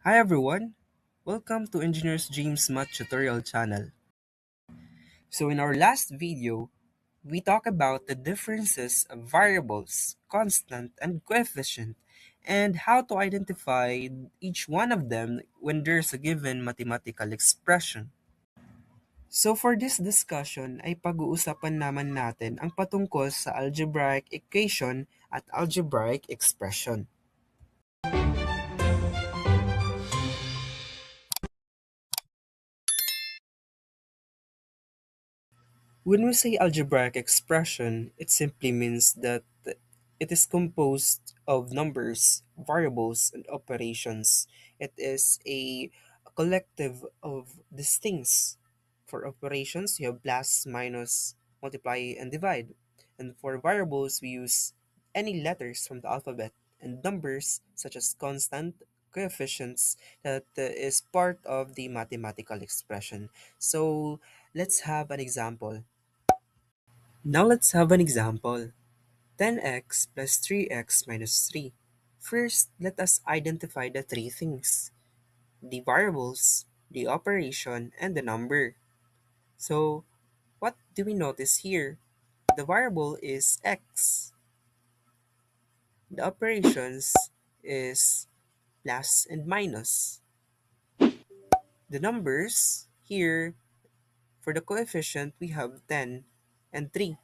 Hi everyone, welcome to Engineers James Math Tutorial channel. So in our last video, we talked about the differences of variables, constant, and coefficient, and how to identify each one of them when there's a given mathematical expression. So for this discussion ay pag-uusapan naman natin ang patungkol sa algebraic equation at algebraic expression. When we say algebraic expression, it simply means that it is composed of numbers, variables, and operations. It is a collective of these things. For operations, you have plus, minus, multiply, and divide. And for variables, we use any letters from the alphabet. And numbers, such as constant, coefficients, that is part of the mathematical expression. So let's have an example. Now let's have an example. 10x plus 3x minus 3. First, let us identify the three things: the variables, the operation, and the number. So, what do we notice here? The variable is x. The operations is plus and minus. The numbers here, for the coefficient, we have 10 and 3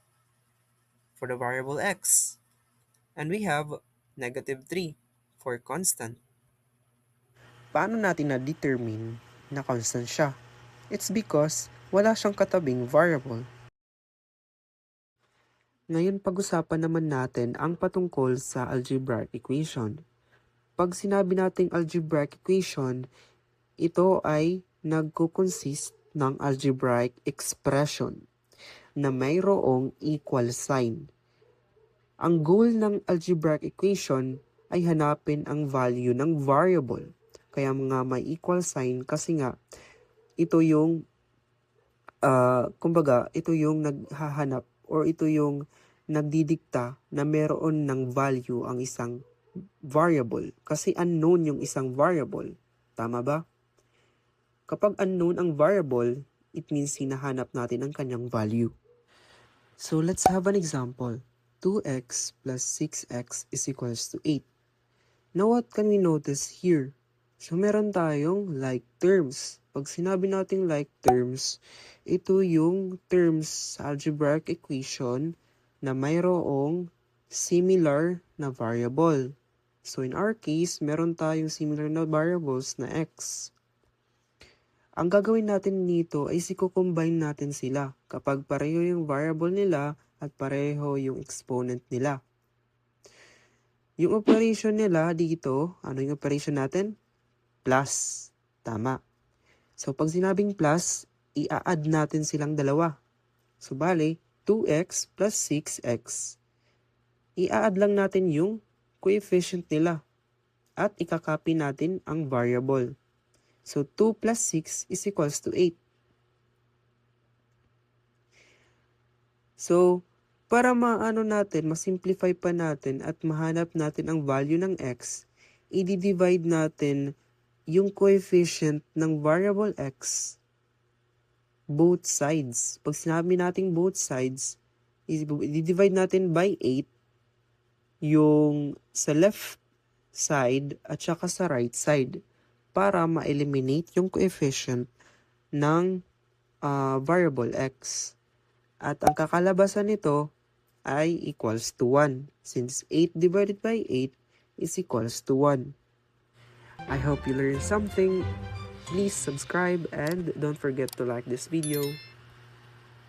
for the variable x. And we have negative 3 for constant. Paano natin na-determine na constant siya? It's because wala siyang katabing variable. Ngayon pag-usapan naman natin ang patungkol sa algebraic equation. Pag sinabi nating algebraic equation, ito ay nagko-consist ng algebraic expression na mayroong equal sign. Ang goal ng algebraic equation ay hanapin ang value ng variable. Kaya nga may equal sign kasi nga ito yung kumbaga ito yung naghahanap or ito yung nagdidikta na meron ng value ang isang variable kasi unknown yung isang variable. Tama ba? Kapag unknown ang variable, it means hinahanap natin ang kanyang value. So let's have an example. 2x plus 6x is equals to 8. Now what can we notice here? So meron tayong like terms. Pag sinabi nating like terms, ito yung terms sa algebraic equation na mayroong similar na variable. So in our case, meron tayong similar na variables na x. Ang gagawin natin dito ay siko-combine natin sila kapag pareho yung variable nila at pareho yung exponent nila. Yung operation nila dito, ano yung operation natin? Plus. Tama. So pag sinabing plus, i-add natin silang dalawa. So bale, 2x plus 6x. I-add lang natin yung coefficient nila at ikakopy natin ang variable. So 2 plus 6 is equals to 8. So, para masimplify pa natin at mahanap natin ang value ng x, i-divide natin yung coefficient ng variable x both sides. Pag sinabi natin both sides, i-divide natin by 8 yung sa left side at saka sa right side para ma-eliminate yung coefficient ng variable x. At ang kakalabasan nito ay equals to 1 since 8 divided by 8 is equals to 1. I hope you learned something. Please subscribe and don't forget to like this video.